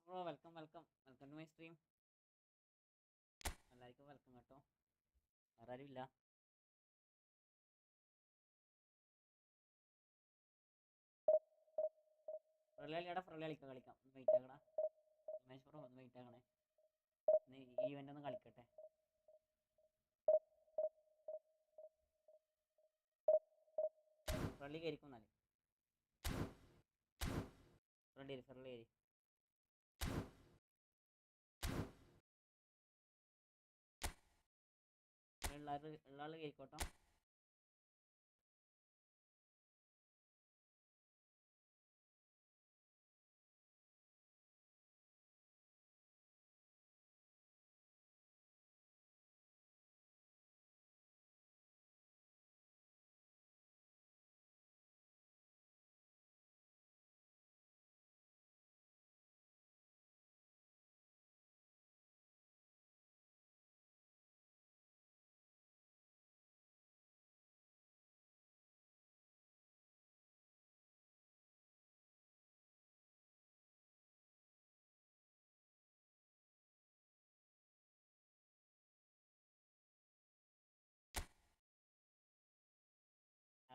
Bro, welcome to my stream. എല്ലാവർക്കും welcome കേട്ടോ. വേറെ ആരുമില്ല. ഫ്രളിയാളിയാടാ, കളിക്കാം. ഒന്ന് വെയിറ്റ് ആക്കടാ. ഉമേഷ് ബ്രോ ഒന്ന് വെയിറ്റ് ആക്കണേ. ഈ ഇവന്റ് ഒന്ന് കളിക്കട്ടെ. ഫ്രളി കയറിക്കും എന്നാല്. ഫ്രളി കയറി. ഉള്ള ആള് കയറിക്കോട്ടോ.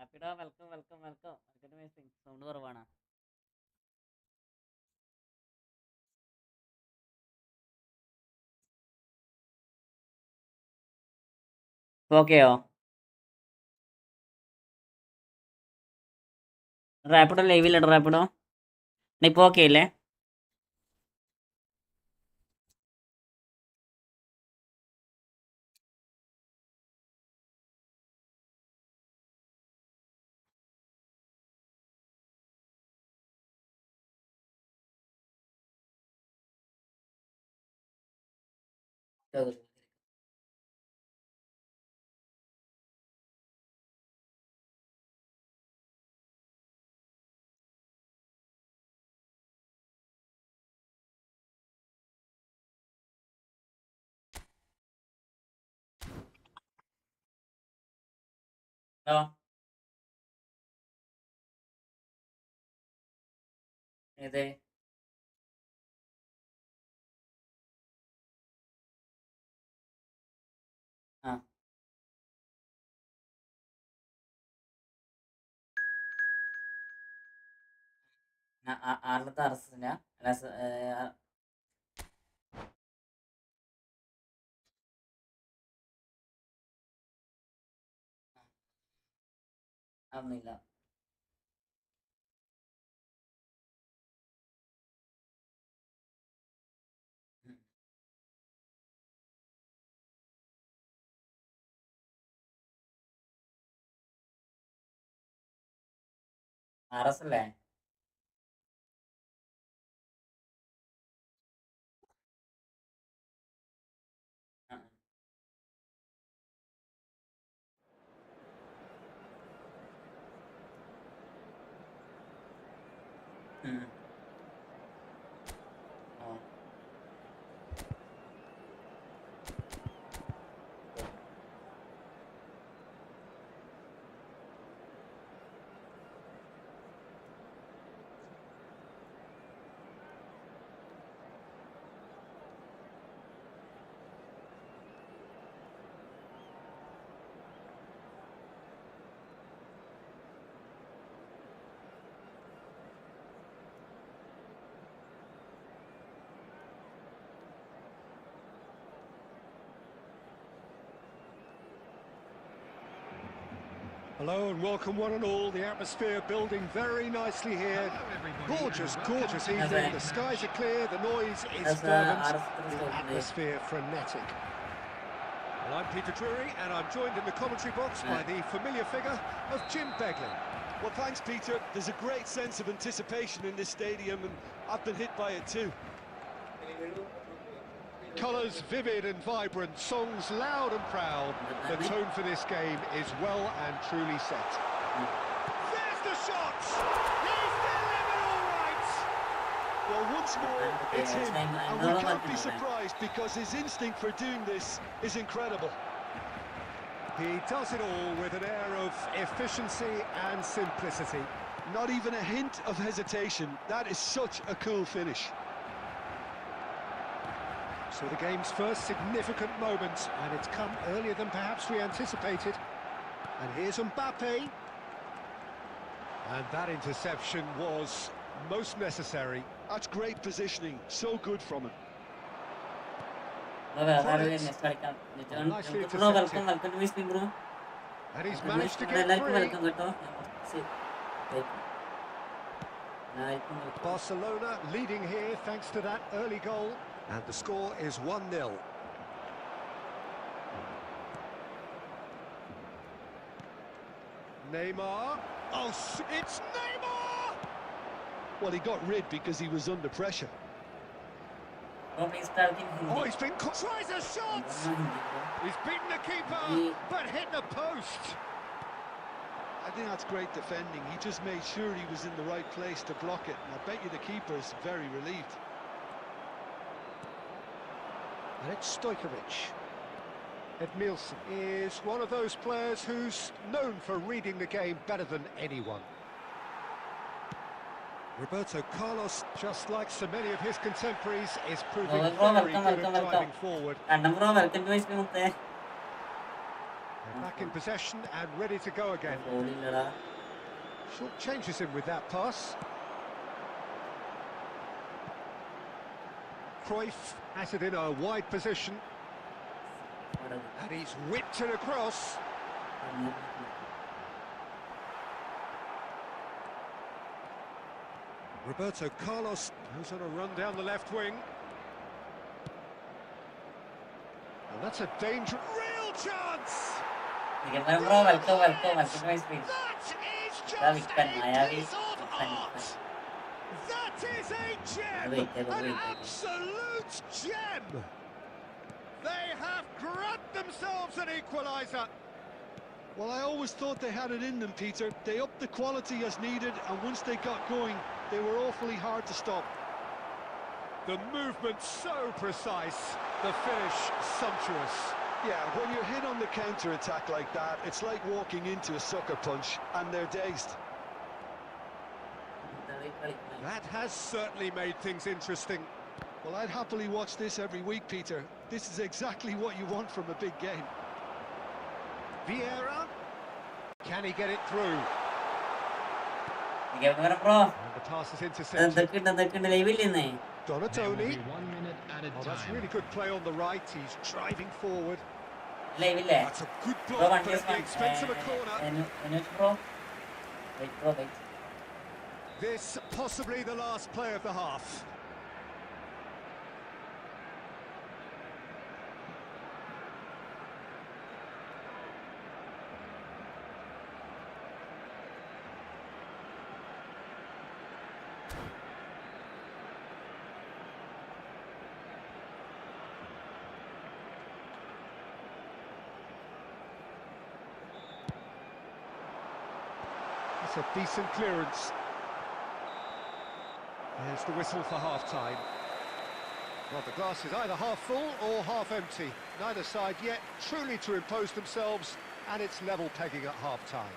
ഹാപ്പിഡാ, welcome to my stream. Sound കുറവാണ്. ഓക്കെയോ? റാപ്പിഡോ ലൈവില്ലട്ടോ. റാപ്പിഡോ ഇപ്പോൾ ഓക്കെ അല്ലേ? ഹലോ, ഏത്? ആ, ആറിലത്തെ അറസ്റ്റില്ല. അതൊന്നുമില്ല. അറസ്റ്റല്ലേ? Hello and welcome one and all. The atmosphere building very nicely here. Gorgeous evening. The skies are clear, the noise is fervent, the atmosphere frenetic. Well, I'm Peter Drury and I'm joined in the commentary box by the familiar figure of Jim Beglin. Well, thanks, Peter. There's a great sense of anticipation in this stadium and I've been hit by it too. Colours vivid and vibrant, songs loud and proud. The tone for this game is well and truly set. There's the shot! He's delivered all right! Well, once more, it's him, and we can't be surprised because his instinct for doing this is incredible. He does it all with an air of efficiency and simplicity. Not even a hint of hesitation. That is such a cool finish. So the game's first significant moment, and it's come earlier than perhaps we anticipated. And here's Mbappe. And that interception was most necessary. That's great positioning, so good from him. Nicely intercepted. And he's managed to get free. Barcelona leading here thanks to that early goal. And the score is 1-0. Neymar. Oh, it's Neymar! Well, he got rid because he was under pressure. Oh, he's been caught. Tries a shot! He's beaten the keeper, but hit the post. I think that's great defending. He just made sure he was in the right place to block it. And I bet you the keeper's very relieved. And it's Stojkovic. Edmilson is one of those players who's known for reading the game better than anyone. Roberto Carlos, just like so many of his contemporaries, is proving very good at driving forward. They're back in possession and ready to go again. Short changes him with that pass. Cruyff has it in a wide position. And he's whipped it across. Roberto Carlos goes on a run down the left wing. And that's a dangerous... Real chance! That is just a piece of art! That is a gem! An absolute gem! They have grabbed themselves an equaliser. Well, I always thought they had it in them, Peter. They upped the quality as needed, and once they got going, they were awfully hard to stop. The movement so precise, the finish sumptuous. Yeah, when you're hit on the counter-attack like that, it's like walking into a sucker punch, and they're dazed. That has certainly made things interesting. Well, I'd happily watch this every week, Peter. This is exactly what you want from a big game. Vieira, can he get it through? And the pass is intercepted. Donatoni. Oh, that's really good play on the right. He's driving forward. That's a good block, but at the expense of a corner. This possibly the last play of the half. It's a decent clearance. There's the whistle for half-time. Well, the glass is either half full or half empty. Neither side yet truly to impose themselves, and it's level pegging at half-time.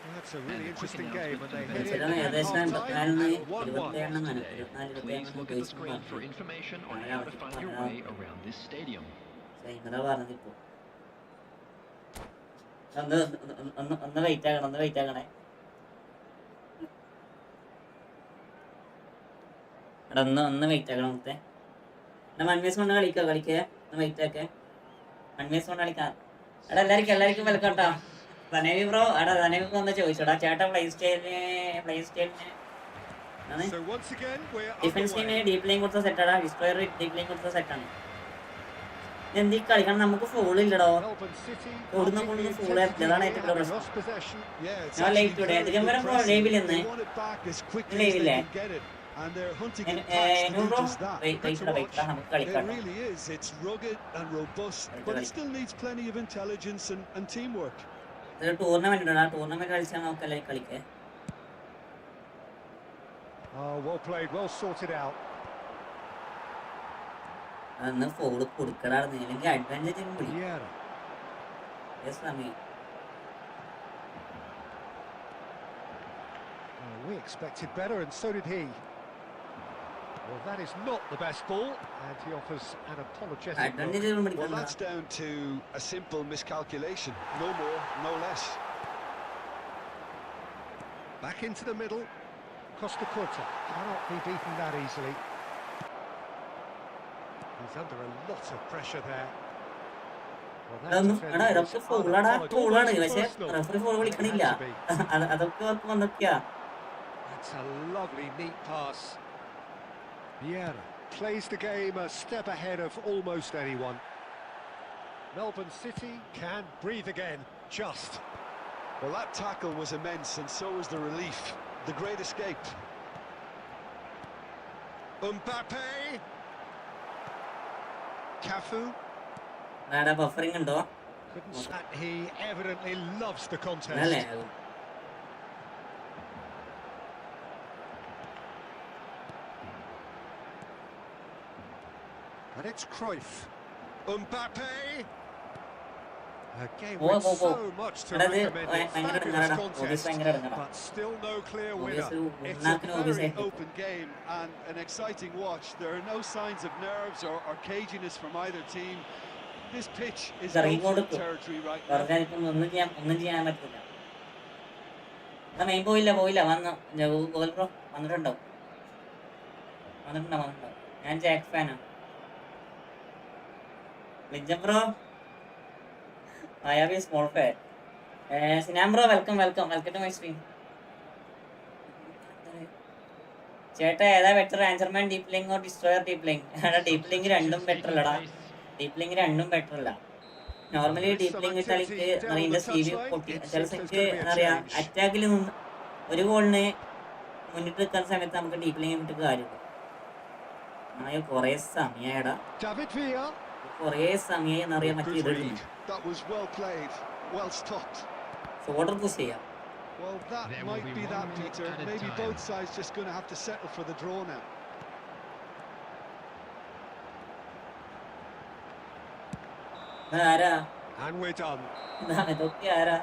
Well, that's a really interesting game, and they head in at half-time at 1-1. Please look at the screen for information on how to find your way around this stadium. ഒന്ന് wait ആക്കണേ എടാ ഒന്ന് wait ആക്കണം മുത്തേ എന്നാ മൺവേസ് കൊണ്ട് കളിക്കേ ഒന്ന് wait Aake മൺവേസ് കൊണ്ട് കളിക്കാം എടാ എല്ലാവർക്കും വെൽക്കം കേട്ടോ ധനേവി ബ്രോ എടാ ധനേവി ഒന്ന് ചോദിച്ചോടാ ചേട്ടാ പ്ലേ സ്റ്റൈലിന് ഡിഫൻസിന് ഡീപ് ലൈൻ കൊടുത്ത സെറ്റാടാ ഡിസ്പ്ലെയർ ഡീപ് ലൈൻ കൊടുത്ത സെറ്റാണ് എന്തി കളിക്കണം നമുക്ക് ഫോൾ ഇല്ലടോ ഓടുന്ന ഫോൾ അതാണ് ഏറ്റവും പ്രശ്നം ഞാൻ ലൈറ്റ് ഇവിടെ അധികം വരെ ലൈവില്ലെന്ന് ലൈവില്ലേ നമുക്ക് കളിക്കാം ടൂർണമെന്റ് ഉണ്ടോ ടൂർണമെന്റ് കളിച്ചാൽ നമുക്കല്ലേ കളിക്കേ well played, well sorted out. അന്ന് ഫോള് കൊടുക്കടായിരുന്നു അല്ലെങ്കിൽ advantage We expected better, and so did he. Well, that is not the best ball, and he offers an apologetic look. Well, that's down to a simple miscalculation. No more, no less. Back into the middle. Costa Curta cannot be beaten that easily. He's under a lot of pressure there. Well, that defender is unapologetic. That's a lovely, neat pass. Vieira plays the game a step ahead of almost anyone. Melbourne City can breathe again, just. Well, that tackle was immense, and so was the relief. The great escape. Mbappe. Cafu. He evidently loves the contest. And it's Cruyff. Mbappe. A game with so much to recommend it. Fabulous contest, but still no clear winner. It's a very open game and an exciting watch. There are no signs of nerves or caginess from either team. This pitch is open territory right now. I have a small fat. Sinam bro, welcome to my stream. Cheta, better answerman deep link or destroyer deep link. Deep link random better. Deep link random better. Normally deep link is like in the CV attack ഒരു ഗോളിന് മുന്നിട്ട് നിൽക്കാൻ സമയത്ത് നമുക്ക് deep line വിട്ട് കാര്യമില്ല. അങ്ങനെ കുറേ സമയമായിടാ കുറേ സമയമായി എന്നറിയാൻ പറ്റി ഇതിടുന്നു. Order push ചെയ്യാം. Well, that might be that, Peter. Maybe both sides just going to have to settle for the draw now. And we're done. ഇതൊക്കെ ആരാ?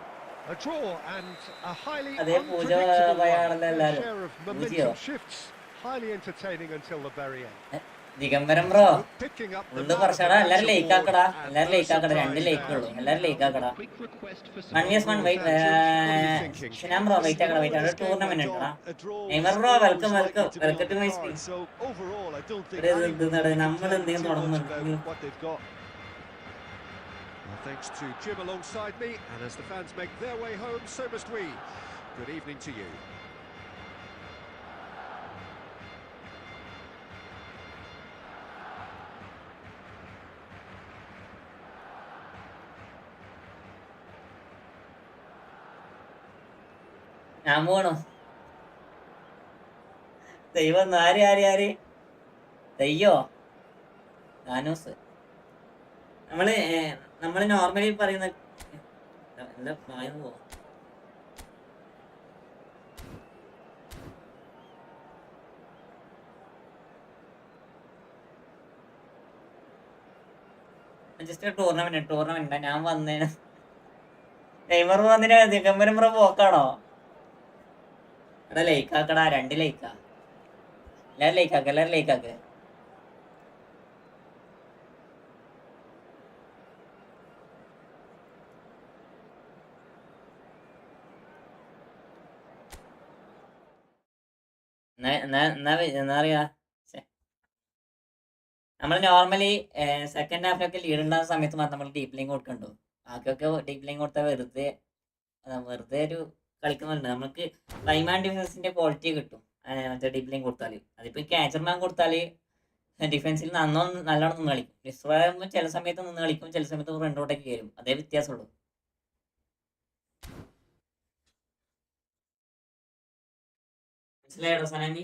A draw and a highly unpredictable share of momentum shifts. Highly entertaining until the very end. Digambaram bro ഉള്ളു കുറച്ചാടാ. എല്ലാരും like ആക്കടാ, എല്ലാരും like ആക്കടാ. 2 like ഉള്ളു, എല്ലാരും like ആക്കടാ. 1 wait. സിനാം ബ്രോ വെയിറ്റ് ആക്കടാ, വെയിറ്റ് ആക്കടാ. ടൂർണമെന്റ് ഉണ്ടടാ. Neymar bro welcome to my stream. നമ്മൾ എന്തെങ്കിലും തുടങ്ങുന്നുണ്ട്. Thanks to Jim alongside me, and as the fans make their way home, so must we. Good evening to you. ഞാൻ പോണോ? ദൈവം ആര് ദയ്യോ ധാനോസ്. നമ്മള് നോർമലി പറയുന്ന എന്താ പായം പോ. ജസ്റ്റ് ടൂർണമെന്റ് ഞാൻ വന്നേന്. Neymar വന്നിന് ദിഗംബരം bro പോക്കാണോ? എടാ ലൈക്കാക്കടാ, 2 ലൈക്കാ. എല്ലാരും ലൈക്കാക്ക്. എന്താ പറയാ, നമ്മൾ നോർമലി സെക്കൻഡ് ഹാഫിലൊക്കെ ലീഡ് ഉണ്ടാകുന്ന സമയത്ത് മാത്രം നമ്മൾ ഡീപ്പ് ലൈൻ കൊടുക്കണ്ടോ. ബാക്കിയൊക്കെ ഡീപ്പ് ലൈൻ കൊടുത്താൽ വെറുതെ ഒരു കളിക്കുന്നുണ്ട്. നമുക്ക് ലൈമാൻ ഡിഫൻസിന്റെ ക്വാളിറ്റി കിട്ടും മറ്റേ ഡീപ്പ് ലൈൻ കൊടുത്താൽ. അതിപ്പോൾ ക്യാച്ചർമാൻ കൊടുത്താൽ ഡിഫൻസിൽ നല്ലോണം നിന്ന് കളിക്കും. ഡിസ്ട്രോയർ ആകുമ്പോൾ ചില സമയത്ത് നിന്ന് കളിക്കും, ചില സമയത്ത് ഫ്രണ്ടോട്ടേക്ക് കയറും. അതേ വ്യത്യാസമുള്ളൂ. മനസ്സിലായോ സനാമി?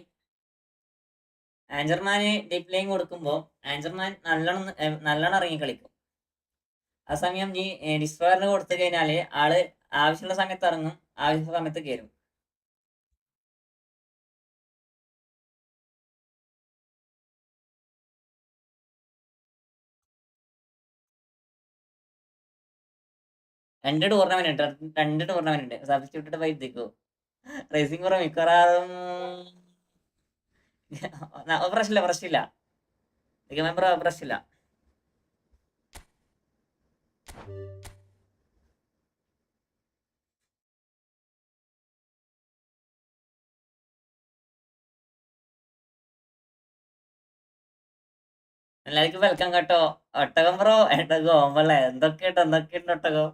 ആഞ്ചർമാന് ഡീപ്പ് ലൈൻ കൊടുക്കുമ്പോൾ ആഞ്ചർമാൻ നല്ലോണം ഇറങ്ങി കളിക്കും. ആ സമയം നീ ഡിസ്ട്രോയറിന് കൊടുത്തു കഴിഞ്ഞാൽ ആള് ആവശ്യമുള്ള സമയത്ത് ഇറങ്ങും, ആവശ്യമുള്ള സമയത്ത് കയറും. രണ്ട് ടൂർണമെന്റ് ഉണ്ട്. സബ്സ്റ്റിറ്റ്യൂട്ട് പൈത്തിക്കോ റേസിംഗ് കുറവ് മിക്കവാറും പ്രശ്നമില്ല മെമ്പർ പ്രശ്നമില്ല. എല്ലാവർക്കും വെൽക്കം കേട്ടോ. ഒട്ടകം ബ്രോ ഏട്ടകോ ഓമ്പല്ലേ എന്തൊക്കെയുണ്ട് ഒട്ടകോ.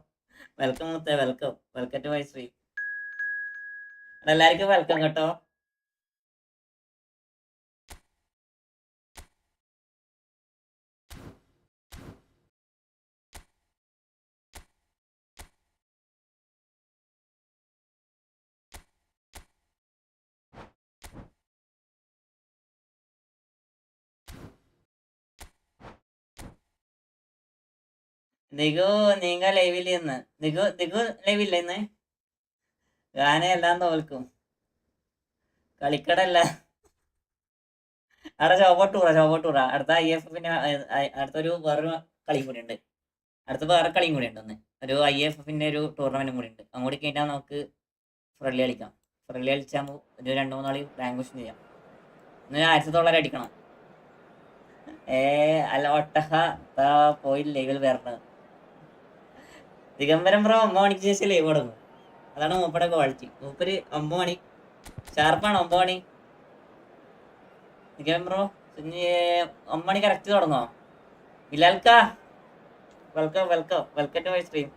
വെൽക്കം മുത്തേ, വെൽക്കം ടു മൈ സ്ട്രീം. എല്ലാവർക്കും വെൽക്കം കേട്ടോ. ദിഗു നീങ്ക ലൈവിൽ നിന്ന് ദിഗു ലൈവില്ല ഇന്ന്. ഗാന എല്ലാം തോൽക്കും. കളിക്കടല്ല അവിടെ ചോപ്പോട്ടൂറ അടുത്ത IF പിന്നെ അടുത്തൊരു വേറൊരു കളിയും കൂടി ഉണ്ട്. അടുത്ത വേറെ കളിയും കൂടി ഉണ്ട്. ഒന്ന് ഒരു IFFന്റെ ഒരു ടൂർണമെന്റും കൂടി ഉണ്ട്. അങ്ങോട്ട് കഴിഞ്ഞാൽ നമുക്ക് ഫ്രണ്ട്ലി കളിക്കാം. ഫ്രണ്ട്ലി കളിച്ചാൽ ഒരു 2-3 കളി റാങ്ക് പുഷ് ചെയ്യാം. 1000 അടിക്കണം. അല്ല ഒട്ടഹ പോയി ലൈവിൽ വരണത്. ദിഗംബരം ബ്രോ 9 മണിക്ക് ശേഷം ലൈവ് തുടങ്ങും. അതാണ് മൂപ്പടെ ക്വാളിറ്റി. മൂപ്പര് 9 മണി ഷാർപ്പാണ്. 9 മണി ദിഗംബരം ബ്രോ 9 മണി കറക്റ്റ് തുടങ്ങോ? ബിലാൽക്ക വെൽക്കം ടു മൈ സ്ട്രീം.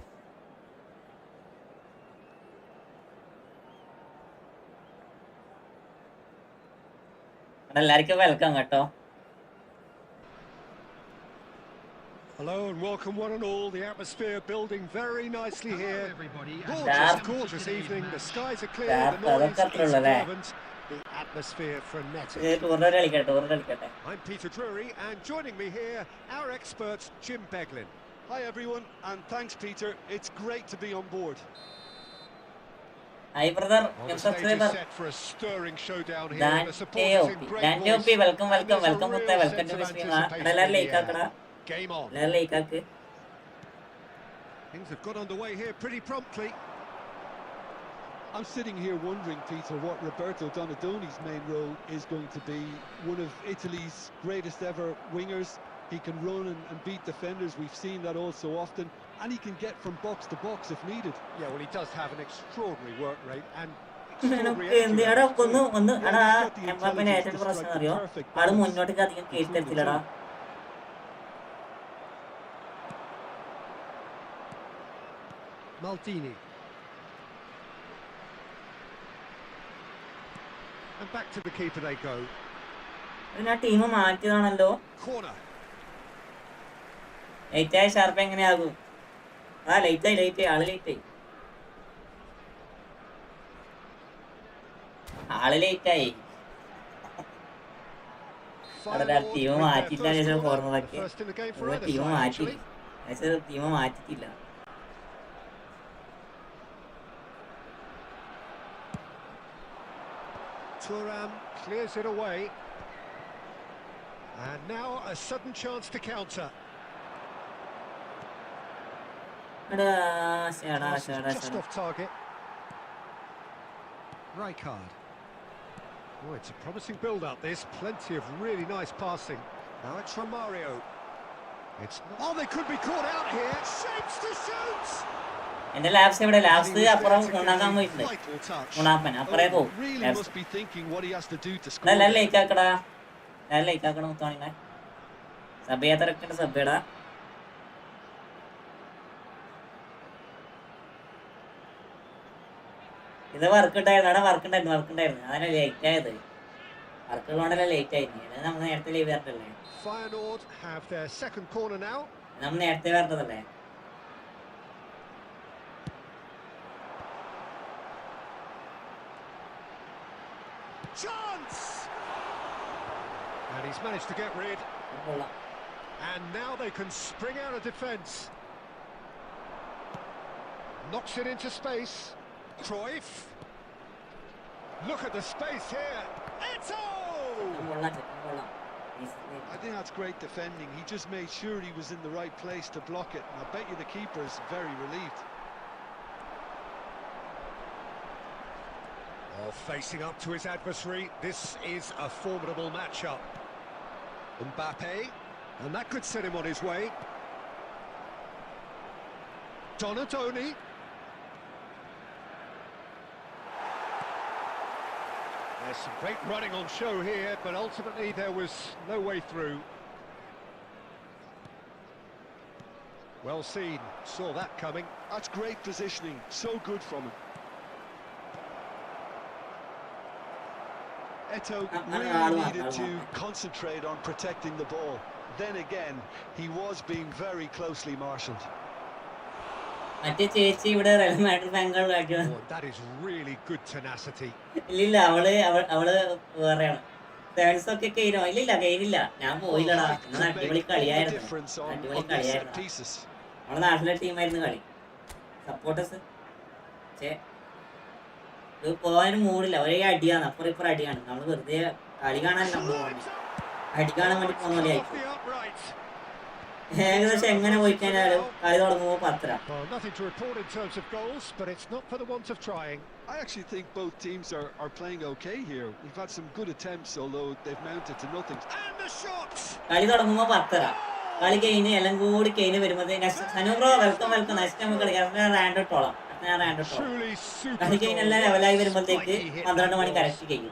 എല്ലാവർക്കും വെൽക്കം കേട്ടോ. Hello and welcome one and all. The atmosphere building very nicely here. Gorgeous evening. The skies are clear. The noise is fervent. The atmosphere frenetic. I'm Peter Drury, and joining me here, our expert Jim Beglin. Hi everyone, and thanks Peter. It's great to be on board. Hi brother, The stage is set for a stirring showdown here. The supporters in great voice. welcome to the stream. Game on. Things have got underway here pretty promptly. I'm sitting here wondering, Peter, what Roberto Donadoni's main role is going to be. One of Italy's greatest ever wingers. He can run and beat defenders. We've seen that all so often. And he can get from box to box if needed. Yeah, well, he does have an extraordinary work rate and Maldini. And back to the keeper they go. Corner. Sharp എങ്ങനെയാകും? ലേറ്റായി ആള് ലേറ്റായി. Team മാറ്റിയില്ല. ഫോർമൊക്കെ team മാറ്റിയില്ല. Thuram clears it away. And now a sudden chance to counter. Just off target. Rijkaard. Oh, it's a promising build-up. There's plenty of really nice passing. Now it's from Mario. It's not... Oh, they could be caught out here. Shapes to shoot. എന്റെ labs ഇവിടെ labs അപ്പുറം ഉണ്ടാക്കാൻ പോയിട്ടുണ്ട്. ഉണാപ്പൻ അപ്പറേ പോകും. ലൈക്കാക്കണം മുത്തോണിനെ sub ചെയ്യാൻ തിരക്കുണ്ട്. Sub ചെയ്യടാ. ഇത് വർക്ക് ഉണ്ടായിരുന്നു. അതന്നെ ലേറ്റ് ആയത്. വർക്ക് ഉള്ളതുകൊണ്ടല്ലേ ലേറ്റ് ആയിരുന്നു. നമ്മൾ നേരത്തെ ലീവ് വരണ്ടല്ലേ. നമ്മൾ നേരത്തെ വരേണ്ടതല്ലേ. Chance! And he's managed to get rid. And now they can spring out of defence. Knocks it into space. Cruyff. Look at the space here. Eto! I think that's great defending. He just made sure he was in the right place to block it. And I bet you the keeper is very relieved. Well, facing up to his adversary, this is a formidable matchup. Mbappe, and that could set him on his way. Donatoni. There's some great running on show here, but ultimately there was no way through. Well seen, saw that coming. That's great positioning, so good from him. Eto really needed to concentrate on protecting the ball. Then again, he was being very closely marshalled. Oh, that is really good tenacity. Difference on these set pieces. National ടീമായിരുന്നു കളി supporters ഇത് പോകാനും മൂടില്ല ഒരേ അടിയാണ് അപ്പുറം ഇപ്പുറം അടിയാണ് നമ്മൾ വെറുതെ കളി കാണാൻ നമ്മൾ അടി കാണാൻ വേണ്ടി പോകുന്ന പോലെ ആയിരിക്കും ഏകദേശം എങ്ങനെ പോയി കഴിഞ്ഞാലും കളി തുടങ്ങുമ്പോൾ 10. Nothing to report in terms of goals, but it's not for the want of trying. I actually think both teams are playing okay here. We've had some good attempts, although they've mounted to nothing. And the shots. കളി തുടങ്ങുമ്പോൾ 10. കളി കഴിഞ്ഞ് എല്ലാം കൂടി കഴിഞ്ഞ് വരുമ്പോൾ Sanu bro welcome next time കളിക്കാം rand ഇട്ടോളാം കളി കഴിഞ്ഞ് എല്ലാം ലെവലായി വരുമ്പോഴത്തേക്ക് 12 മണി കറക്റ്റ് കഴിയും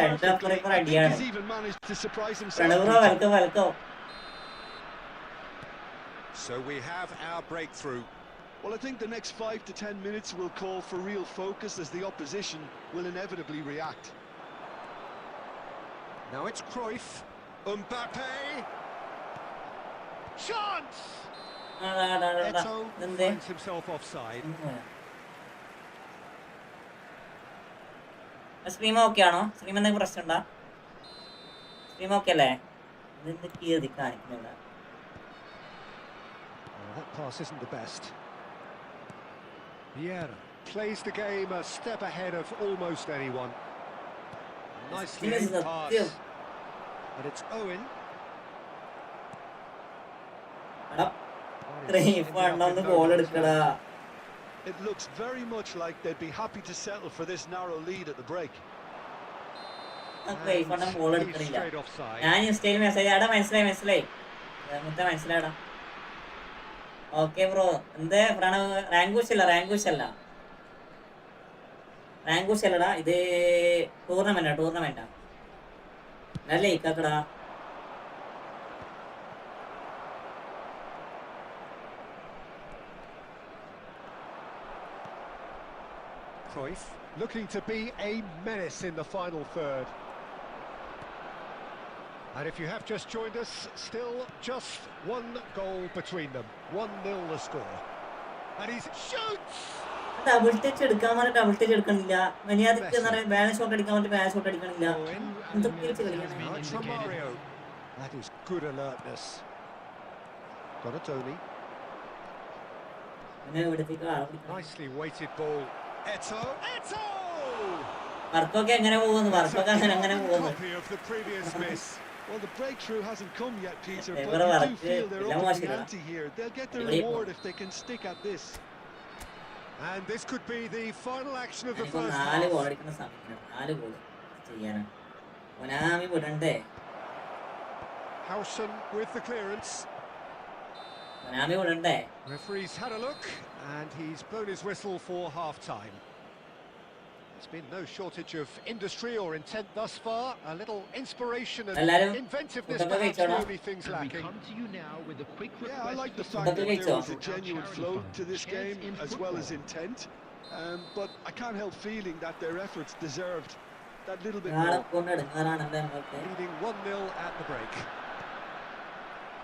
രണ്ടപ്പുറം ഇപ്പുറം അടിയാണ് Sanu bro welcome So we have our breakthrough. Well, I think the next 5 to 10 minutes will call for real focus as the opposition will inevitably react. Now it's Cruyff. Mbappe. Chance. Eto finds himself offside. Stream okay ആണോ? Stream എന്തെങ്കിലും പ്രശ്നമുണ്ടോ? Stream okay അല്ലേ? ഇതെന്തൊക്കെയാ കാണിക്കുന്നില്ല. That pass isn't the best. Vieira plays the game a step ahead of almost anyone. Nicely aimed pass. And it's Owen. It looks very much like they'd be happy to settle for this narrow lead at the break. Straight offside. മനസ്സിലായടാ okay bro എന്തേ റാങ്കൂഷ് അല്ലടാ ഇത് ടൂർണമെന്റാ അല്ലേ ഇക്കടാ Cruyff looking to be a menace in the final third. And if you have just joined us, still just one goal between them. 1-0 the score. And he shoots! Double touch എടുക്കാൻ പറഞ്ഞ double touch എടുക്കണില്ല മര്യാദക്ക് എന്ന് പറയാൻ balance shot അടിക്കാൻ പറഞ്ഞിട്ട് balance shot അടിക്കണില്ല എന്തൊക്കെ കളിക്കണം. That is good alertness. Donatoni. Nicely weighted ball. Eto. വർക്കൊക്കെ എങ്ങനെ പോകുന്നു Copy of the previous miss. Well, the breakthrough hasn't come yet, Peter, but you do feel they're up to the ante here. They'll get their reward if they can stick at this. And this could be the final action of the first half. Howson with the clearance. Referee's had a look and he's blown his whistle for half-time. There's been no shortage of industry or intent thus far. A little inspiration and inventiveness perhaps the only things lacking. We come to you now with a quick request. Yeah, I like the fact that there was a genuine flow to this game as well as intent. But I can't help feeling that their efforts deserved that little bit more. Leading 1-0 at the break.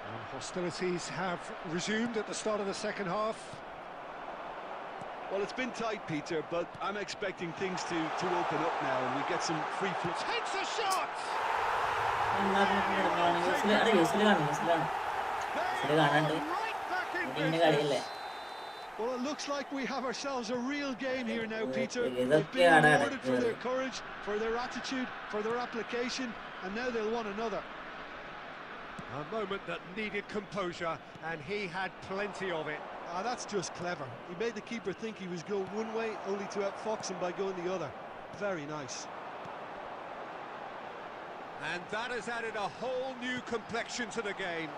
And hostilities have resumed at the start of the second half. Well, it's been tight, Peter, but I'm expecting things to open up now and we get some free flow. Takes a shot! Well, it looks like we have ourselves a real game here now, Peter. They've been rewarded for their courage, for their attitude, for their application, and now they'll want another. A moment that needed composure, and he had plenty of it. Ah, that's just clever. He made the keeper think he was going one way, only to outfox him by going the other. Very nice. And that has added a whole new complexion to the game.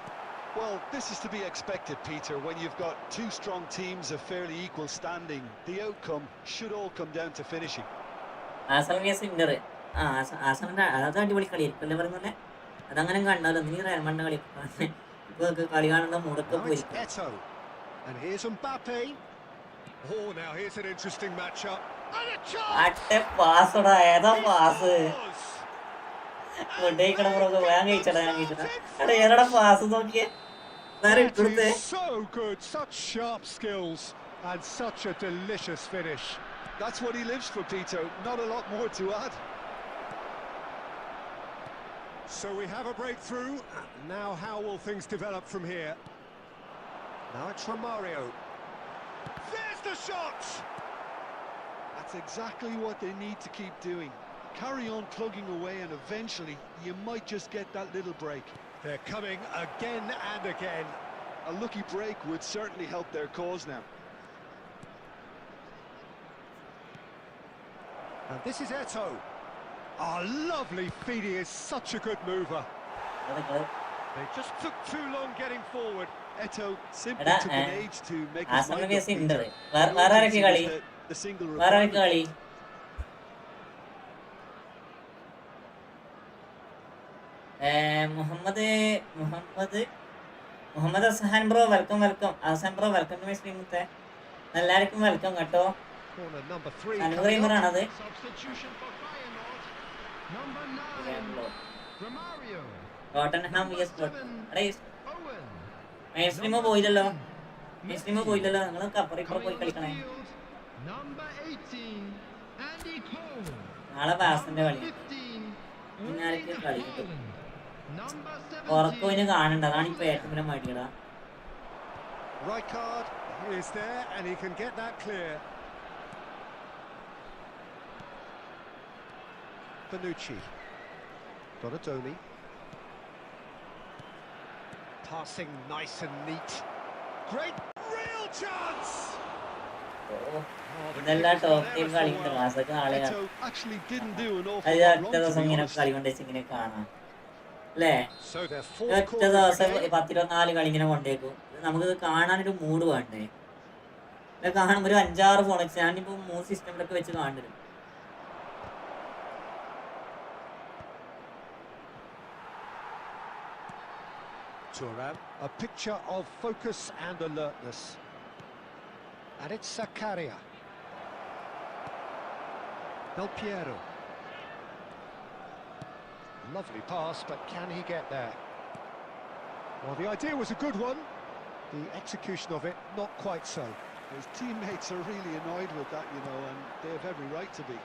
Well, this is to be expected, Peter. When you've got two strong teams of fairly equal standing, the outcome should all come down to finishing. Arsenal vs Inter. Arsenal അത് അടിപൊളി കളിയായിരിക്കും അല്ലേ പറയുന്നത്. അതങ്ങനെ കണ്ടാലോ നീ Real Madrid കളി ഇപ്പൊ കളി കാണുന്ന മൂടൊക്കെ Now it's പോയിരിക്കും. Eto'o. And here's Mbappe. Oh, now here's an interesting matchup. And a chance! അട്ടെ പാസ്സോടാ ഏതാ പാസ് Scores! കൊണ്ടേക്കണ ഞാൻ കഴിച്ചടാ എടാ ഏതാടാ പാസ് നോക്കിയേ വേറെ That ഇട്ടുകൊടുത്തേ. is so good, such sharp skills and such a delicious finish. That's what he lives for, Peter. Not a lot more to add. So we have a breakthrough. Now how will things develop from here? Now it's Romario. There's the shot! That's exactly what they need to keep doing. Carry on plugging away and eventually you might just get that little break. They're coming again and again. A lucky break would certainly help their cause now. And this is Eto'o. Oh, lovely feed, he is such a good mover. They just took too long getting forward. Eto'o simply എടാ took an age to make his Arsenal mind up, vs Inter. Peter. വേറെ ആരൊക്കെ കളി The single വേറെ ആരൊക്കെ കളി Muhammad Azhan bro welcome Ahsan bro welcome to my stream മുത്തേ എല്ലാവർക്കും welcome കേട്ടോ. Corner number 3 അനു coming up. ആണത്. Substitution for Feyenoord. Number 9, Romario. Tottenham vs Owen. Main stream പോയില്ലല്ലോ നിങ്ങളൊക്കെ അപ്പുറം ഇപ്പുറം പോയി Coming കളിക്കണേ. on the field, number 18, Andy Cole. നാളെ ബാസിന്റെ കളി 15, ഇന്നാരൊക്കെ കളി കിട്ടും. number 17. ഉറക്കോയിന് കാണണ്ട അതാണ് ഇപ്പൊ ഏറ്റവും വലിയ മടിയടാ. Rijkaard is there and he can get that clear. Bonucci. Donadoni. Passing nice and neat. Great real chance! ഇതെല്ലാം ടോപ്പ് ടീം കളിയുണ്ട് ക്ലാസ്സൊക്കെ നാളെ Eto'o actually didn't do an awful അത് lot ഒറ്റ wrong, to ദിവസം be ഇങ്ങനെ honest. കളി കൊണ്ടുവച്ച് ഇങ്ങനെ കാണാം അല്ലേ. So their ഒറ്റ fourth corner ദിവസം of the game. 10-24 കളി ഇങ്ങനെ കൊണ്ടേക്കും. നമുക്ക് കാണാനൊരു മൂഡ് വേണ്ടേ. ഇത് കാണുമ്പോൾ ഒരു 5-6 ഫോൺ വെച്ച് ഞാനിപ്പോ 3 സിസ്റ്റമിലൊക്കെ വെച്ച് കാണും. Thuram, a picture of focus and alertness. And it's Zakaria. Del Piero. Lovely pass, but can he get there? Well, the idea was a good one. The execution of it, not quite so. His teammates are really annoyed with that, you know, and they have every right to be.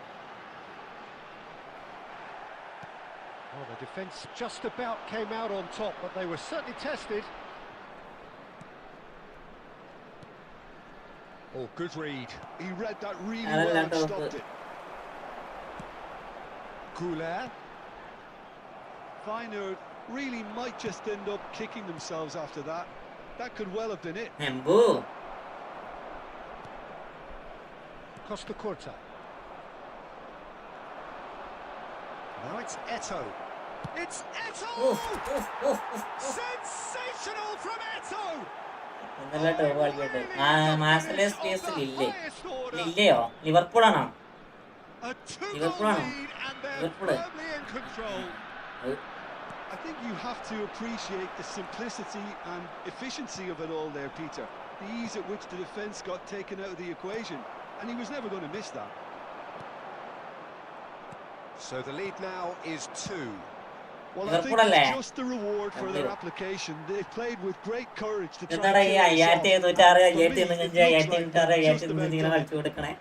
Well, the defence just about came out on top, but they were certainly tested. Oh, good read. He read that really And well then and stopped it. Goulet. Feyenoord really might just end up kicking themselves after that. That could well have been it. എംബു Costa Curta. Now it's Eto'o. It's Eto'o! Sensational from Eto'o! എന്നല്ല top കളിക്കട്ടെ. Marseille space ലില്ലയോ ലിവർപൂളാണോ? A 2-goal Liverpool. lead and they're Liverpool. firmly in control. I think you have to appreciate the simplicity and efficiency of it all there, Peter. The ease at which the defence got taken out of the equation, and he was never going to miss that. So the lead now is 2. Well, I think Liverpool അല്ലേ? it's just the reward for their application. They played with great courage to try എന്താടാ and ഈ kill this 5706 off. For me, it 5705 looks like 5706 they're just 5703 ഇങ്ങനെ about കളിച്ചു കൊടുക്കണേ.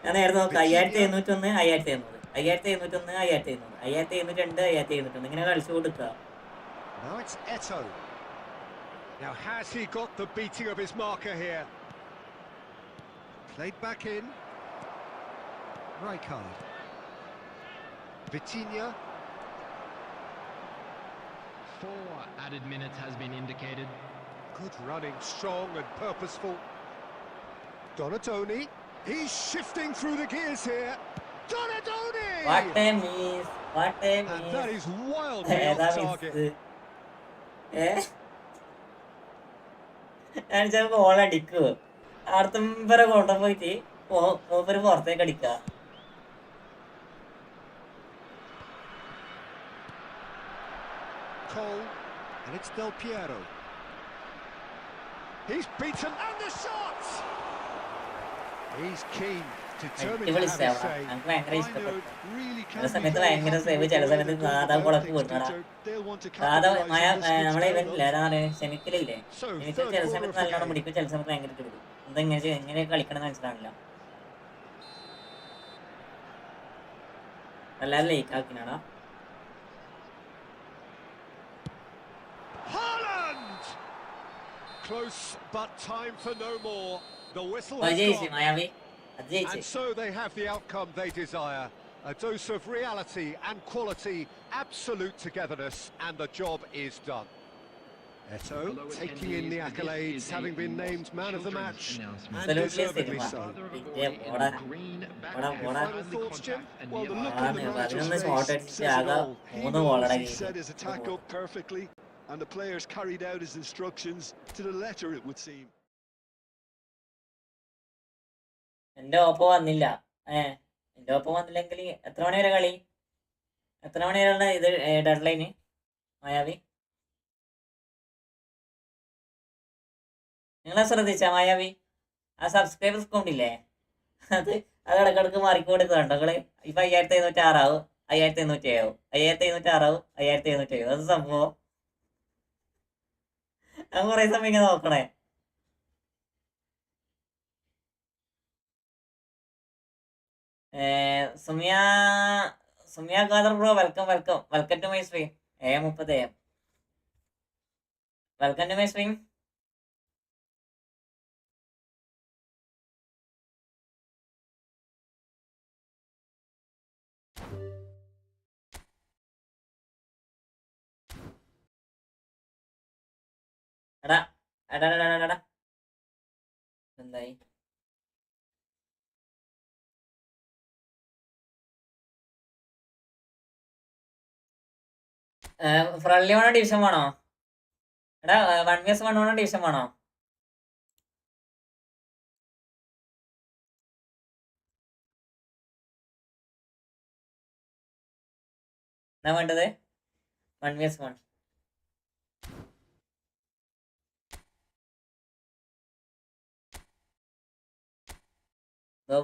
ഞാൻ നേരത്തെ നോക്കാം 5701 5700 5701 5700 5702 5701 ഇങ്ങനെ കളിച്ചു കൊടുക്കുക. Now it's Eto'o. Now has he got the beating of his marker here? Played back in. Rijkaard. Vitinha. 4 added minutes has been indicated. Good running, strong and purposeful. Donadoni, he's shifting through the gears here. Donadoni! What a miss! What a miss! And that is wildly off target. ഞാൻ ചിലപ്പോ goal അടിക്കുവോ അടുത്തമ്പരെ കൊണ്ടുപോയിട്ട് മൂപ്പര് പുറത്തേക്ക് അടിക്ക. Cole, and it's Del Piero. He's beaten and the shot! He's keen, determined to have a save. നമുക്ക് ഭയങ്കര ഇഷ്ടപ്പെട്ടു. ചില സമയത്ത് ഭയങ്കര സേവ്, ചില സമയത്ത് സാധാ ഗോളൊക്കെ വരുന്നടാ. സാധാ നമ്മളെ ഇവന്റില്ലേ അതാണ് ക്ഷമിക്കലില്ലേ, ക്ഷമിക്കൽ ചില സമയത്ത് നല്ലോണം പിടിക്കും, ചില സമയത്ത് ഭയങ്കര പിടിക്കും. എങ്ങനെ കളിക്കണം എന്ന് മനസ്സിലാവില്ല. എല്ലാരും ലേക്ക് ആക്കിനാടാ. Close, but time for no more. The whistle has gone. And so they have the outcome they desire. A dose of reality and quality, absolute togetherness, and the job is done. Eto taking in the accolades, having been named man of the match, and deservedly so. Thoughts, Jim? Well, the look on the manager's face says it all. He knows he set his attack up perfectly, and the players carried out his instructions to the letter, it would seem. എന്റെ ഒപ്പം വന്നില്ല. എന്റെ ഒപ്പം വന്നില്ലെങ്കിൽ എത്ര മണി വരെ കളി? എത്ര മണി വരെയുള്ള ഇത് ഡെഡ് ലൈന് മായാവി? നിങ്ങളെ ശ്രദ്ധിച്ച മായാവി ആ സബ്സ്ക്രൈബേഴ്സ് കൗണ്ടില്ലേ, അത് ഇടക്കിടക്ക് മാറിക്കൊടുക്കുക കണ്ടോ നിങ്ങള്. ഇപ്പൊ 5706 ആവും, 5707 ആവും, 5706 ആവും, 5707. അത് സംഭവം അത് കുറെ സമയം ഇങ്ങനെ നോക്കണേ. Sumiya Khader bro, welcome to my stream. 30 AM welcome to my stream. എടാ എന്തായി? ഫ്രണ്ട്ലി വേണോ ഡിവിഷൻ വേണോ? എടാ 1vs1 വേണോ ഡിവിഷൻ വേണോ? എന്നാ വേണ്ടത്? 1vs1.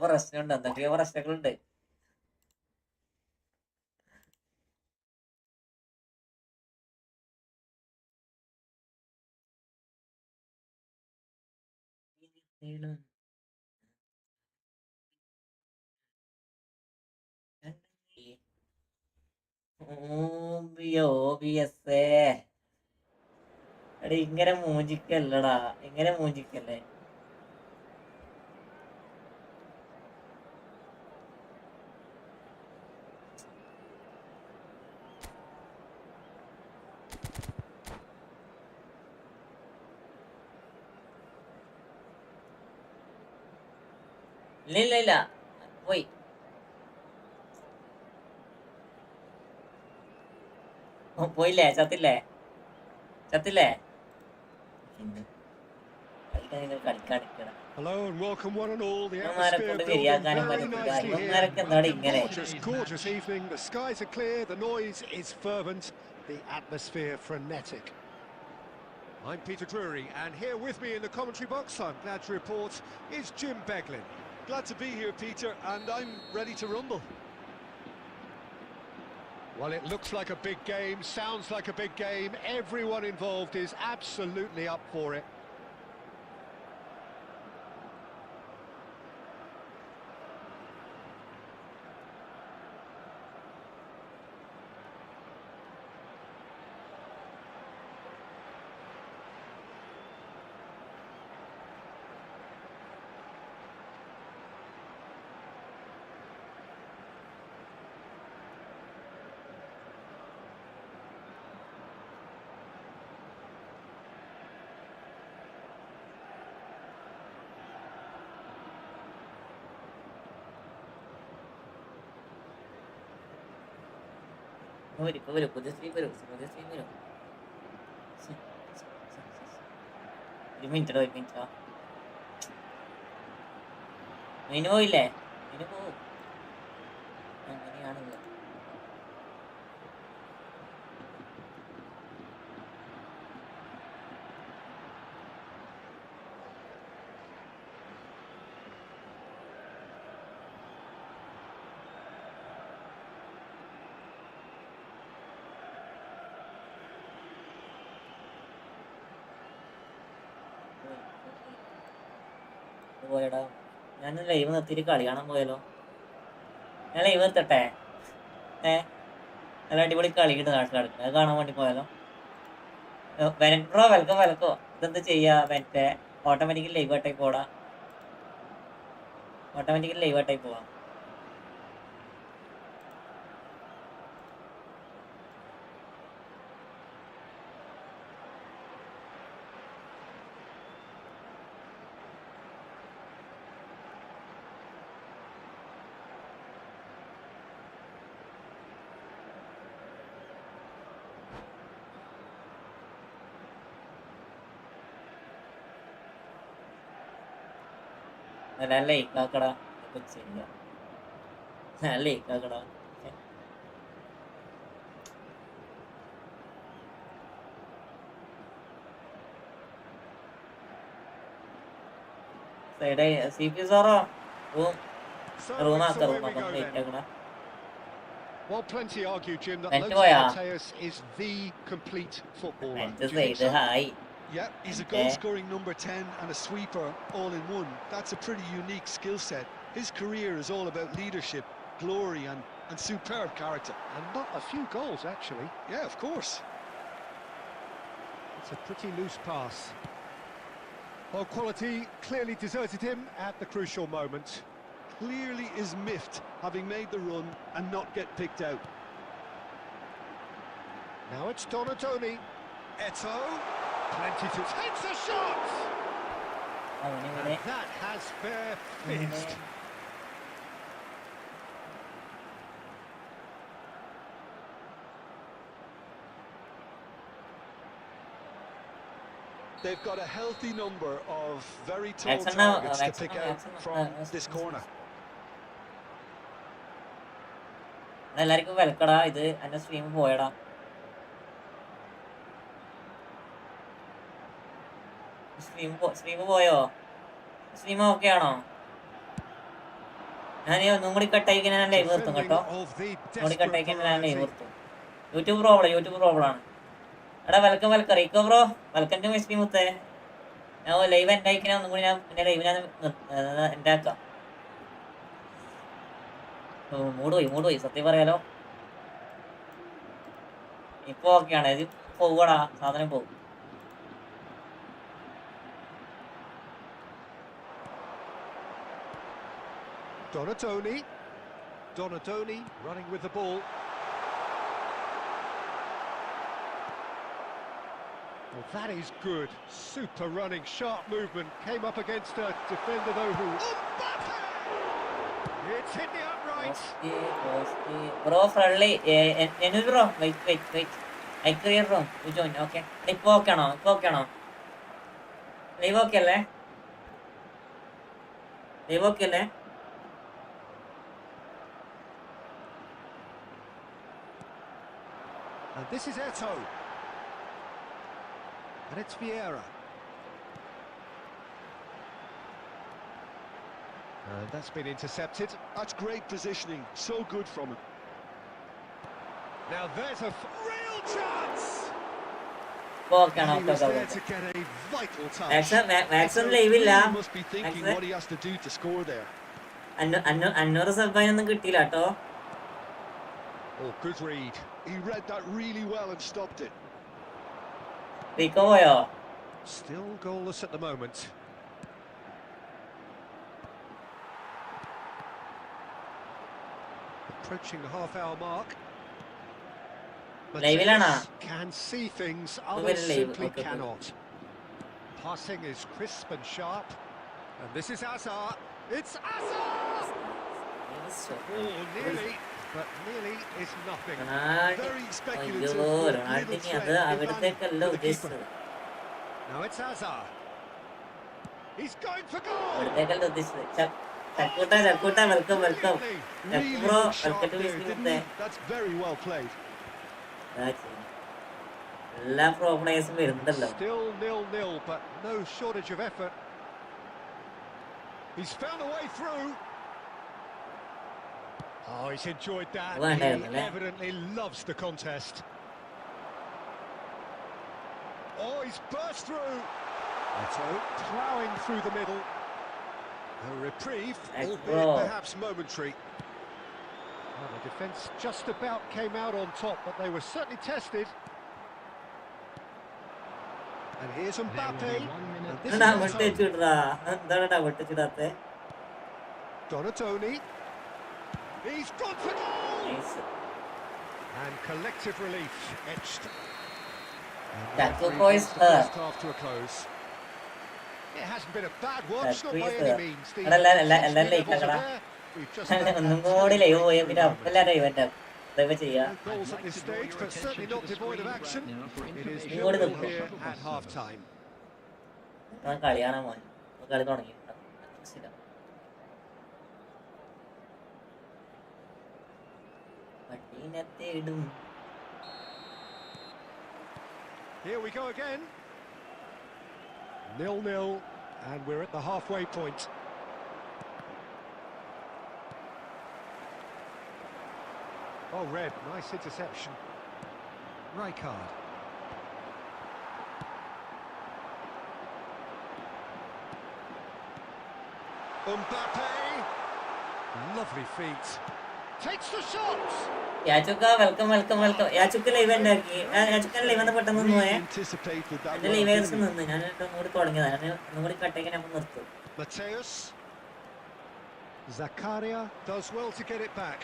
പ്രശ്നമുണ്ട്, എന്തൊക്കെയോ പ്രശ്നങ്ങളുണ്ട്. എടാ ഇങ്ങനെ മൂഞ്ചിക്കല്ലടാ, ഇങ്ങനെ മൂഞ്ചിക്കല്ലേ. ഇല്ല പോയി. പോയില്ലേ? ചത്തില്ലേ? Hello and welcome one and all. The atmosphere building very nicely here. Gorgeous evening. The skies are clear. The noise is fervent. The atmosphere frenetic. I'm Peter Drury, and here with me in the commentary box, I'm glad to report, is Jim Beglin. Glad to be here, Peter, and I'm ready to rumble. Well, it looks like a big game, sounds like a big game. Everyone involved is absolutely up for it. വരും പുതിയ stream വരും. ഒരു minute Minu പോയില്ലേ? മിനു പോവും. അങ്ങനെയാണത്. പോയടാ, ഞാൻ live നിർത്തിയിട്ട് കളി കാണാൻ പോയാലോ? ഞാൻ ലൈവ് നിർത്തട്ടെ? നല്ല അടിപൊളി കളി കിട്ടും നാട്ടിൽ നടക്കുന്നത്, അത് കാണാൻ വേണ്ടി പോയാലോ? ബ്രോ വെൽക്കോ. ഇതെന്ത് ചെയ്യാ മറ്റേ ഓട്ടോമാറ്റിക്കലി ലൈവ് ആയിട്ടായി പോടാ. ഓട്ടോമാറ്റിക്കലി ലൈവ് ആയിട്ടായി പോവാം. നല്ല ഇക്കാക്കടാ ശരിയാ, നല്ല ഇക്കാക്കടാ. സി പി സാറോ റൂമാക്ക വെയിറ്റ് ആക്കടാ. Well, plenty argue, Jim, that Vente Lothar voy a- Matthäus is the complete footballer. Do you think ഇത് so? Hi. Yeah, he's a goal-scoring number 10 and a sweeper all in one. That's a pretty unique skill set. His career is all about leadership, glory and superb character. And not a few goals, actually. Yeah, of course. It's a pretty loose pass. Well, quality clearly deserted him at the crucial moment. Clearly is miffed, having made the run and not get picked out. Now it's Donatoni. Eto. Plenty to... Takes a shot! And that has bare fizzed. They've got a healthy number of very tall Maxon now, targets to Maxon pick now, out Maxon now, from Maxon this now. corner. എല്ലാവർക്കും വെൽക്കടാ. ഇത് എന്റെ stream പോയടാ. Stream പോയോ? Stream okay ആണോ? ഞാൻ ഒന്നും കൂടി കട്ടായിക്കാൻ ഞാൻ ലൈവ് നിർത്തും കേട്ടോ. ഒന്നുകൂടി കട്ടായിക്കാൻ ഞാൻ ലൈവ് നിർത്തും. യൂട്യൂബ് പ്രോബ്ലം ആണ്. എടാ വെൽക്കം റീക്കോ bro, welcome to my stream മുത്തേ. ഞാൻ ലൈവ് എൻ്റെ അയക്കാൻ ഒന്നും കൂടി പിന്നെ ലൈവ് ഞാൻ എൻ്റെ ആക്കാം. മൂട് പോയി സത്യം പറയാലോ. ഇപ്പൊ ഓക്കെയാണ്. ഇത് പോവാടാ, സാധനം പോകും. Donatoni running with the ball. Well, that is good. Super running, sharp movement. Came up against a defender though who... Mbappe! It's hit the upright. Bro, friendly. Bro, wait. I clear room. You join, okay. ഇപ്പൊ okay ആണോ? Live okay അല്ലേ? And this is Eto. And it's Vieira. And that's been intercepted. That's great positioning. So good from him. Now there's a real chance. Okay. He was there to get a vital touch. Maxon live ഇല്ല. He must be thinking what he has to do to score there. 500 സബ്ബാനൊന്നും കിട്ടിയില്ല കേട്ടോ. Oh, good read. He read that really well and stopped it. Rico പോയോ? Still goalless at the moment. Approaching the half-hour mark. ലൈവിലാണോ? Can see things others simply cannot. Passing is crisp and sharp. And this is Hazard. It's Hazard! Oh, nearly. but nearly is nothing. Very അയ്യോ speculative. റൊണാൾഡിനി അത് അവിടത്തേക്കല്ല ഉദ്ദേശിച്ചത്, Now it's Hazard. He's going for goal. അവിടത്തേക്കല്ല ഉദ്ദേശിച്ചത്. ചക്കൂട്ട welcome welcome Really bro, looked sharp welcome to there, visit didn't മുത്തേ. he? That's very well played. എല്ലാ pro പ്ലേയേഴ്സും വരുന്നുണ്ടല്ലോ. Still 0-0, but no shortage of effort. He's found a way through. Oh, he's enjoyed that. He evidently loves the contest. Oh, he's burst through. Eto ploughing through the middle. A reprieve, albeit perhaps momentary. Well, the defence just about came out on top, but they were certainly tested. And here's Mbappe. And this is Donatoni. He's gone for goal. And collective relief etched. That brings boy's the first half to a close. It hasn't been a bad watch, not by any means. The we've just ഒന്നും കൂടി live പോയി പിന്നെ അപ്പല്ലാരും event live ചെയ്യാ. no goals at this stage, but certainly not devoid of action. It is 0-0 here at half time. കളി കാണാൻ പോയി, കളി തുടങ്ങി. പട്ടീനത്തേടും Here we go again. 0-0, and we're at the halfway point. Oh, Red, nice interception. Rijkaard. Mbappe. Lovely feet. Takes the shot. യാചുക്ക welcome welcome welcome. യാചുക്ക live ഉണ്ടാക്കി. യാചുക്കൻ live എന്ന് പെട്ടെന്ന് പോയേ. എന്റെ ലൈവ് നിന്ന് ഞാൻ ഒന്നുകൂടി തുടങ്ങിയതാണ്. ഞാൻ ഒന്നുകൂടി കട്ടേക്ക് ഞാൻ നിർത്തും. Mateus. Zakaria does well to get it back.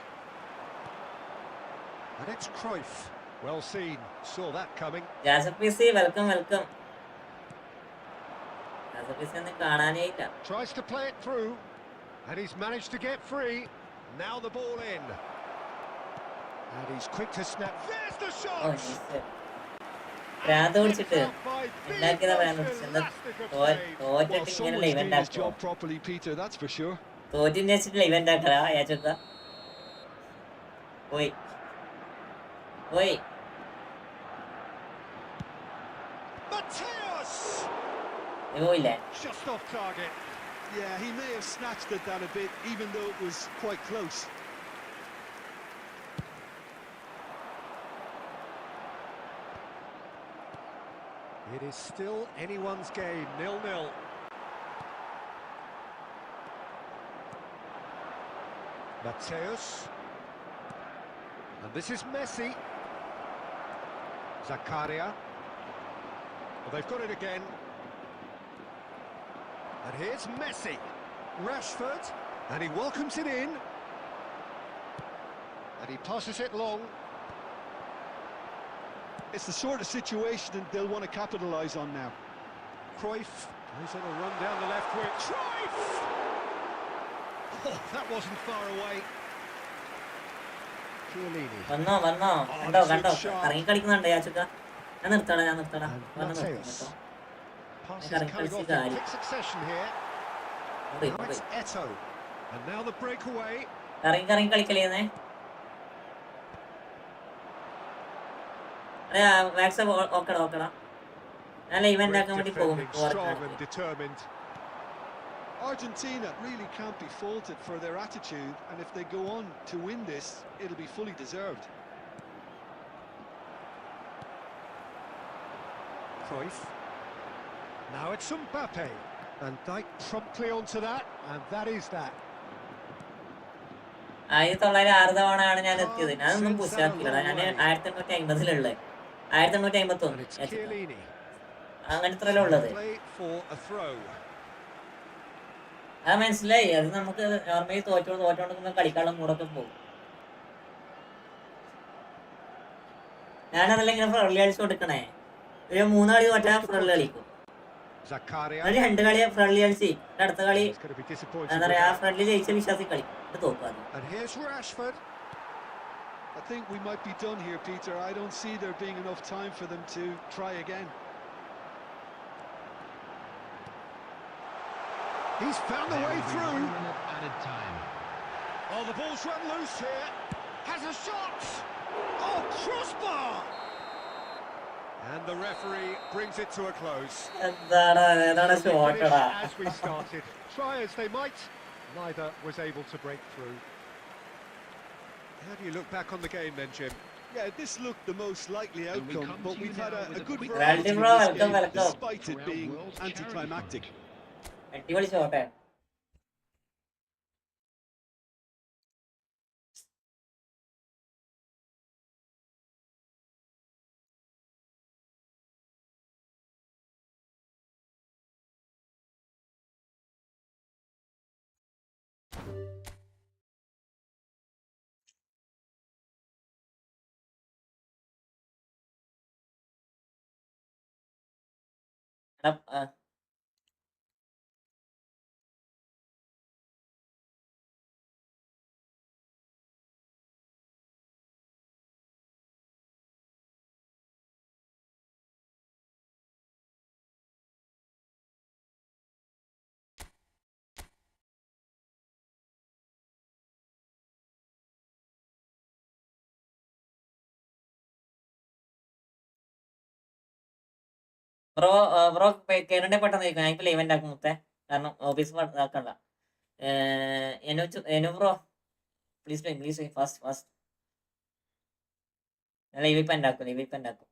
And it's Cruyff. Well seen. Saw that coming. ജാസപ്പിസി വെൽക്കം വെൽക്കം. ജാസപ്പിസി ഒന്നും കാണാനേയില്ല. Tries to play it through. And he's managed to get free. Now the ball in. And he's quick to snap. There's the shot. ഭ്രാന്ത് പിടിച്ചിട്ട് ഉണ്ടാക്കിയതാ ഭ്രാന്ത് പിടിച്ചത്. തോറ്റിട്ട് ഇങ്ങനെ ലൈവ് ഉണ്ടാക്കുക, തോറ്റിന് വെച്ചിട്ട് ലൈവ് ഉണ്ടാക്കലാ യാചുക്ക. പോയി പോയി. പോയില്ലേ? Just off target. Yeah, he may have snatched at that a bit, even though it was quite close. It is still anyone's game, 0-0. Mateus. And this is Messi. Zakaria. Well, they've got it again. And here's Messi. Rashford. And he welcomes it in. And he passes it long. It's the sort of situation that they'll want to capitalise on now. Cruyff. He's on a run down the left wing. Cruyff! Oh, that wasn't far away. Chiellini. വന്നോ വന്നോ, കണ്ടോ കണ്ടോ, ഇറങ്ങി കളിക്കുന്നുണ്ട് യാചുക്ക. ഞാൻ നിർത്തടാ ഞാൻ നിർത്തടാ. Passes coming off in quick succession here. Now it's Eto. And now the breakaway. ഇറങ്ങി കളിക്കലേന്നേ. മാക്സ് ഓക്കടാ. ഞാൻ ലൈവ് ഉണ്ടാക്കാൻ വേണ്ടി പോകും. Argentina really can't be faulted for their attitude, and if they go on to win this, it'll be fully deserved. Cruyff. Now it's Mbappe. And Dijk promptly onto that, and that is that. 1906 തവണയാണ് ഞാൻ എത്തിയത്. ഞാനൊന്നും പുസ്തകത്തില്ല. ഞാൻ 1850 1851 അങ്ങനത്തെ ഉള്ളത്. അത് മനസ്സിലായി. അത് നമുക്ക് നോർമലി തോറ്റോണ്ടിരിക്കുമ്പോൾ കളിക്കാനുള്ള മൂടൊക്കെ പോകും. ഞാനതല്ല ഇങ്ങനെ ഫ്രണ്ട്ലി കളിച്ച് കൊടുക്കണേ. ഒരു 3 കളി തോറ്റാൽ ഫ്രണ്ട്ലി കളിക്കും. ഒരു 2 കളി ഫ്രണ്ട്ലി കളിച്ച് അടുത്ത കളി എന്താ പറയാ ഫ്രണ്ട്ലി ജയിച്ച വിശ്വാസി കളി തോക്കാതെ. I think we might be done here, Peter. I don't see there being enough time for them to try again. He's found the way through. Added time. Oh, the ball's run loose here. Has a shot. Oh, crossbar. And the referee brings it to a close. എന്താണ് So we shot finish എടാ. as we started. Try as they might, neither was able to break through. How do you look back on the game then, Jim? Yeah, this looked the most likely And we outcome, come but to we've you had now a with a good quick variety in bro, this welcome, game, welcome. despite it Around being World Charity anticlimactic. അടിപൊളി shot. Bro bro കേറണ്ടേ പെട്ടെന്ന് ഞാൻ ഇപ്പൊ live ആക്കും മുത്തേ, കാരണം office ആക്കണ്ട. എനു bro please fast ഞാൻ live ഇപ്പൊ ഉണ്ടാക്കും.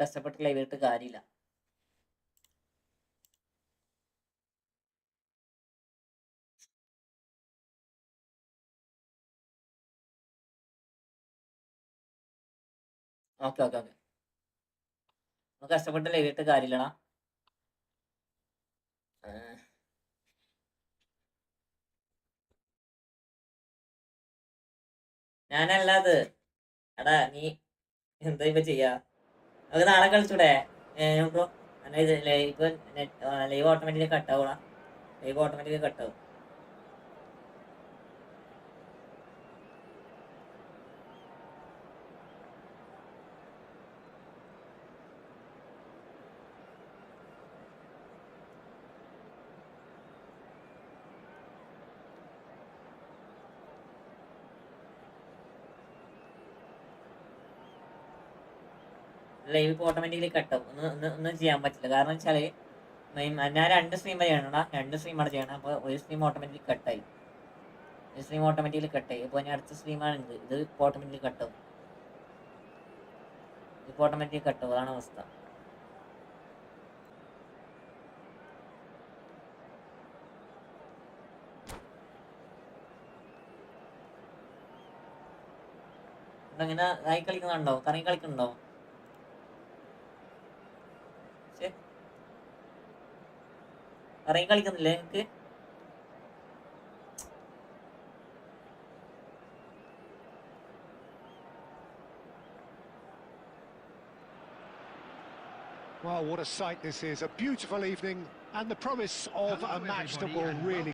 കഷ്ടപ്പെട്ട് ലൈവ് ഇട്ട് കാര്യമില്ല. ഓക്കെ കഷ്ടപ്പെട്ട് ലൈവ് ഇട്ട് കാര്യമില്ലടാ. ഞാനല്ലാത് എടാ നീ എന്താ ഇപ്പൊ ചെയ്യാ? അത് നാളെ കളിച്ചൂടെ ബ്രോ? ഇത് ഇപ്പൊ ലൈവ് ഓട്ടോമാറ്റിക്കലി കട്ടാവൂടാ. ലൈവ് ഓട്ടോമാറ്റിക്കലി കട്ടാവും. ലൈവ് ഇപ്പോൾ ഓട്ടോമാറ്റിക്കലി കട്ടാവും. ഒന്നും ചെയ്യാൻ പറ്റില്ല. കാരണം വെച്ചാല് ഞാൻ 2 സ്ട്രീം ചെയ്യണടാ, 2 സ്ട്രീമാണ് ചെയ്യണം. അപ്പോൾ ഒരു സ്ട്രീം ഓട്ടോമാറ്റിക്കലി കട്ടായി. ഇപ്പോൾ ഞാൻ അടുത്ത സ്ട്രീമാണ് ഇത് ഇപ്പോൾ ഓട്ടോമാറ്റിക്കലി കട്ടാവും. അതാണ് അവസ്ഥ. ഇങ്ങനെ ഇതായി കളിക്കുന്നുണ്ടോ? കറങ്ങി കളിക്കുന്നുണ്ടോ? ഇറങ്ങി കളിക്കുന്നില്ലേ നിങ്ങക്ക്? Well, what a sight this is. A beautiful evening and the promise of a match that will really